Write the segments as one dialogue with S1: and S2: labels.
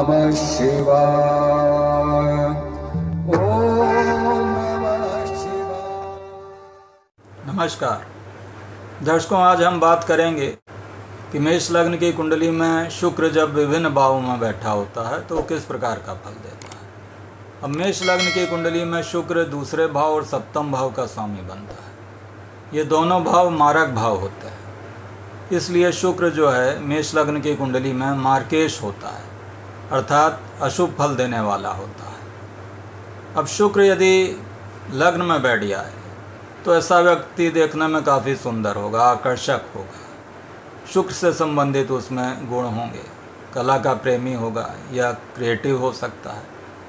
S1: नमः शिवाय। ओम नमः शिवाय।
S2: नमस्कार दर्शकों, आज हम बात करेंगे कि मेष लग्न की कुंडली में शुक्र जब विभिन्न भावों में बैठा होता है तो किस प्रकार का फल देता है। अब मेष लग्न की कुंडली में शुक्र दूसरे भाव और सप्तम भाव का स्वामी बनता है। ये दोनों भाव मारक भाव होते हैं, इसलिए शुक्र जो है मेष लग्न की कुंडली में मार्केश होता है, अर्थात अशुभ फल देने वाला होता है। अब शुक्र यदि लग्न में बैठ जाए तो ऐसा व्यक्ति देखने में काफ़ी सुंदर होगा, आकर्षक होगा, शुक्र से संबंधित उसमें गुण होंगे, कला का प्रेमी होगा या क्रिएटिव हो सकता है।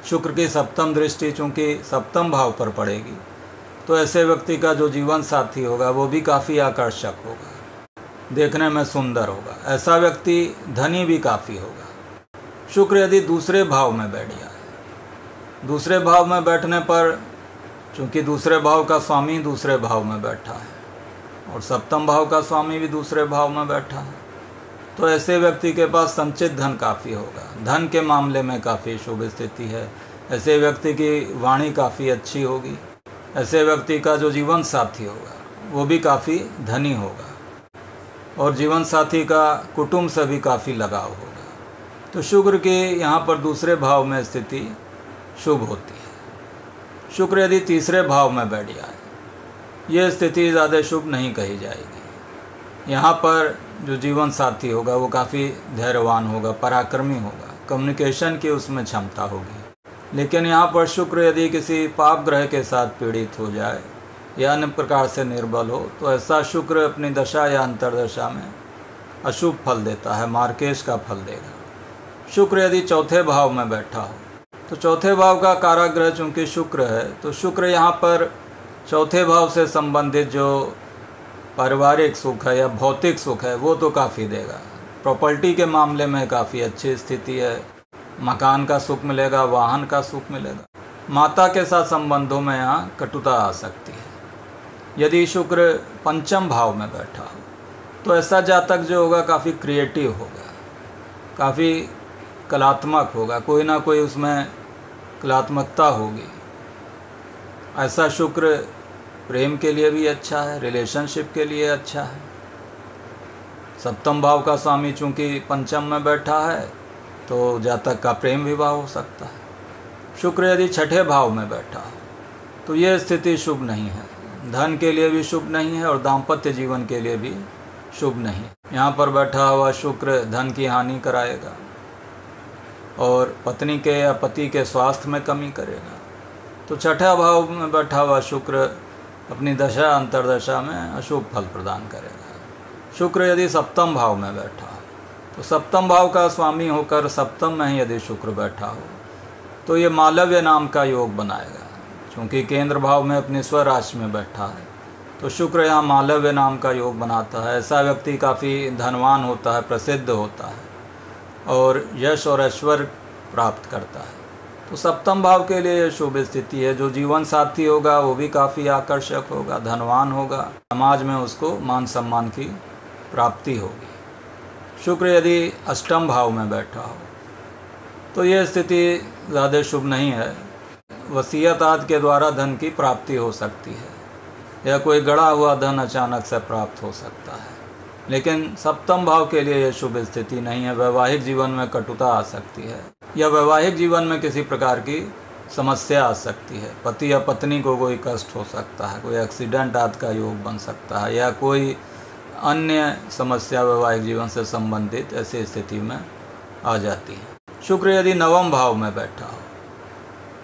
S2: शुक्र की सप्तम दृष्टि चूँकि सप्तम भाव पर पड़ेगी तो ऐसे व्यक्ति का जो जीवन साथी होगा वो भी काफ़ी आकर्षक होगा, देखने में सुंदर होगा। ऐसा व्यक्ति धनी भी काफ़ी होगा। शुक्र यदि दूसरे भाव में बैठ जाए, दूसरे भाव में बैठने पर चूँकि दूसरे भाव का स्वामी दूसरे भाव में बैठा है और सप्तम भाव का स्वामी भी दूसरे भाव में बैठा है, तो ऐसे व्यक्ति के पास संचित धन काफ़ी होगा। धन के मामले में काफ़ी शुभ स्थिति है। ऐसे व्यक्ति की वाणी काफ़ी अच्छी होगी। ऐसे व्यक्ति का जो जीवन साथी होगा वो भी काफ़ी धनी होगा और जीवन साथी का कुटुंब से भी काफ़ी लगाव होगा। तो शुक्र की यहाँ पर दूसरे भाव में स्थिति शुभ होती है। शुक्र यदि तीसरे भाव में बैठ जाए, ये स्थिति ज़्यादा शुभ नहीं कही जाएगी। यहाँ पर जो जीवन साथी होगा वो काफ़ी धैर्यवान होगा, पराक्रमी होगा, कम्युनिकेशन की उसमें क्षमता होगी। लेकिन यहाँ पर शुक्र यदि किसी पाप ग्रह के साथ पीड़ित हो जाए या अन्य प्रकार से निर्बल हो तो ऐसा शुक्र अपनी दशा या अंतर्दशा में अशुभ फल देता है, मार्केश का फल देगा। शुक्र यदि चौथे भाव में बैठा हो तो चौथे भाव का काराग्रह चूँकि शुक्र है तो शुक्र यहाँ पर चौथे भाव से संबंधित जो पारिवारिक सुख है या भौतिक सुख है वो तो काफ़ी देगा। प्रॉपर्टी के मामले में काफ़ी अच्छी स्थिति है, मकान का सुख मिलेगा, वाहन का सुख मिलेगा। माता के साथ संबंधों में यहाँ कटुता आ सकती है। यदि शुक्र पंचम भाव में बैठा हो तो ऐसा जातक जो होगा काफ़ी क्रिएटिव होगा, काफ़ी कलात्मक होगा, कोई ना कोई उसमें कलात्मकता होगी। ऐसा शुक्र प्रेम के लिए भी अच्छा है, रिलेशनशिप के लिए अच्छा है। सप्तम भाव का स्वामी चूँकि पंचम में बैठा है तो जातक का प्रेम विवाह हो सकता है। शुक्र यदि छठे भाव में बैठा हो तो यह स्थिति शुभ नहीं है, धन के लिए भी शुभ नहीं है और दाम्पत्य जीवन के लिए भी शुभ नहीं है। यहाँ पर बैठा हुआ शुक्र धन की हानि कराएगा और पत्नी के या पति के स्वास्थ्य में कमी करेगा। तो छठा भाव में बैठा हुआ शुक्र अपनी दशा अंतर्दशा में अशुभ फल प्रदान करेगा। शुक्र यदि सप्तम भाव में बैठा हो तो सप्तम भाव का स्वामी होकर सप्तम में ही यदि शुक्र बैठा हो तो ये मालव्य नाम का योग बनाएगा। क्योंकि केंद्र भाव में अपनी स्वराशि में बैठा है तो शुक्र यहाँ मालव्य नाम का योग बनाता है। ऐसा व्यक्ति काफ़ी धनवान होता है, प्रसिद्ध होता है और यश और ऐश्वर्य प्राप्त करता है। तो सप्तम भाव के लिए यह शुभ स्थिति है। जो जीवन साथी होगा वो भी काफ़ी आकर्षक होगा, धनवान होगा, समाज में उसको मान सम्मान की प्राप्ति होगी। शुक्र यदि अष्टम भाव में बैठा हो तो यह स्थिति ज़्यादा शुभ नहीं है। वसीयत आदि के द्वारा धन की प्राप्ति हो सकती है या कोई गड़ा हुआ धन अचानक से प्राप्त हो सकता है, लेकिन सप्तम भाव के लिए यह शुभ स्थिति नहीं है। वैवाहिक जीवन में कटुता आ सकती है या वैवाहिक जीवन में किसी प्रकार की समस्या आ सकती है। पति या पत्नी को कोई कष्ट हो सकता है, कोई एक्सीडेंट आदि का योग बन सकता है या कोई अन्य समस्या वैवाहिक जीवन से संबंधित ऐसी स्थिति में आ जाती है। शुक्र यदि नवम भाव में बैठा हो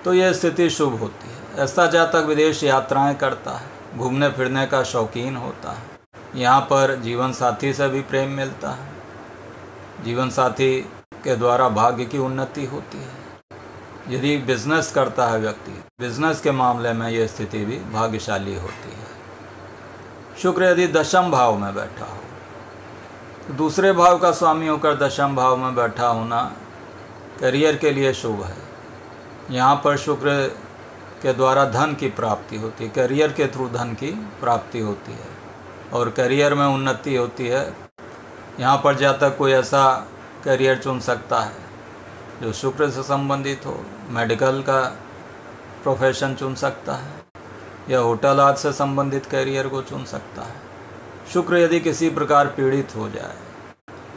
S2: तो यह स्थिति शुभ होती है। ऐसा जातक विदेश यात्राएं करता है, घूमने फिरने का शौकीन होता है। यहाँ पर जीवन साथी से भी प्रेम मिलता है, जीवन साथी के द्वारा भाग्य की उन्नति होती है। यदि बिजनेस करता है व्यक्ति, बिजनेस के मामले में यह स्थिति भी भाग्यशाली होती है। शुक्र यदि दशम भाव में बैठा हो तो दूसरे भाव का स्वामी होकर दशम भाव में बैठा होना करियर के लिए शुभ है। यहाँ पर शुक्र के द्वारा धन की प्राप्ति होती है, करियर के थ्रू धन की प्राप्ति होती है और करियर में उन्नति होती है। यहाँ पर जातक कोई ऐसा करियर चुन सकता है जो शुक्र से संबंधित हो, मेडिकल का प्रोफेशन चुन सकता है या होटल आदि से संबंधित कैरियर को चुन सकता है। शुक्र यदि किसी प्रकार पीड़ित हो जाए,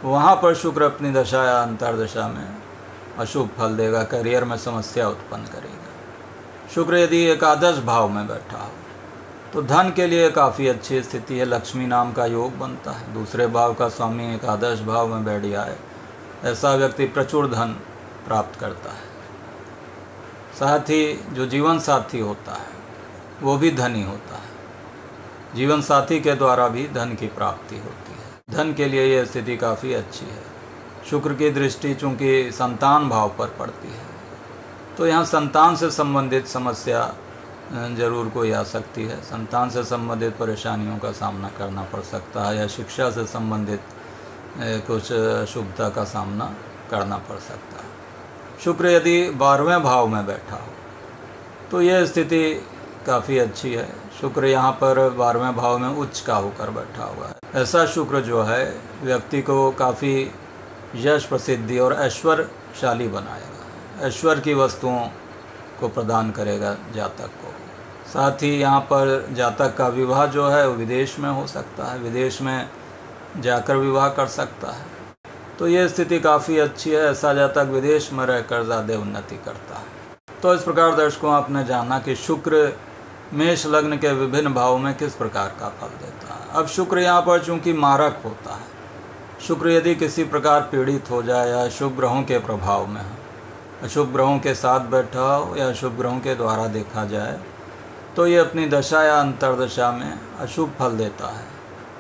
S2: वहाँ पर शुक्र अपनी दशा या अंतर्दशा में अशुभ फल देगा, करियर में समस्या उत्पन्न करेगा। शुक्र यदि एकादश भाव में बैठा हो तो धन के लिए काफ़ी अच्छी स्थिति है, लक्ष्मी नाम का योग बनता है। दूसरे भाव का स्वामी एकादश भाव में बैठ जाए, ऐसा व्यक्ति प्रचुर धन प्राप्त करता है। साथ ही जो जीवन साथी होता है वो भी धनी होता है, जीवन साथी के द्वारा भी धन की प्राप्ति होती है। धन के लिए यह स्थिति काफ़ी अच्छी है। शुक्र की दृष्टि चूँकि संतान भाव पर पड़ती है, तो यहाँ संतान से संबंधित समस्या जरूर कोई आ सकती है। संतान से संबंधित परेशानियों का सामना करना पड़ सकता है या शिक्षा से संबंधित कुछ अशुभता का सामना करना पड़ सकता है। शुक्र यदि 12वें भाव में बैठा हो तो यह स्थिति काफ़ी अच्छी है। शुक्र यहाँ पर 12वें भाव में उच्च का होकर बैठा हुआ है। ऐसा शुक्र जो है व्यक्ति को काफ़ी यश, प्रसिद्धि और ऐश्वर्यशाली बनाएगा, ऐश्वर्य की वस्तुओं को प्रदान करेगा जातक को। साथ ही यहाँ पर जातक का विवाह जो है वो विदेश में हो सकता है, विदेश में जाकर विवाह कर सकता है। तो ये स्थिति काफ़ी अच्छी है, ऐसा जातक विदेश में रहकर ज़्यादा उन्नति करता है। तो इस प्रकार दर्शकों आपने जाना कि शुक्र मेष लग्न के विभिन्न भावों में किस प्रकार का फल देता है। अब शुक्र यहाँ पर चूँकि मारक होता है, शुक्र यदि किसी प्रकार पीड़ित हो जाए या अशुभ ग्रहों के प्रभाव में हो, अशुभ ग्रहों के साथ बैठा हो या अशुभ ग्रहों के द्वारा देखा जाए, तो ये अपनी दशा या अंतर्दशा में अशुभ फल देता है।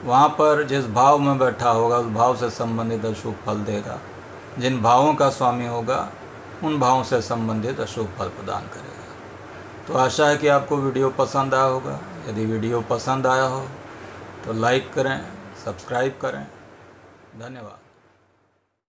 S2: वहाँ पर जिस भाव में बैठा होगा उस भाव से संबंधित अशुभ फल देगा। जिन भावों का स्वामी होगा उन भावों से संबंधित अशुभ फल प्रदान करेगा। तो आशा है कि आपको वीडियो पसंद आया होगा। यदि वीडियो पसंद आया हो तो लाइक करें, सब्सक्राइब करें। धन्यवाद।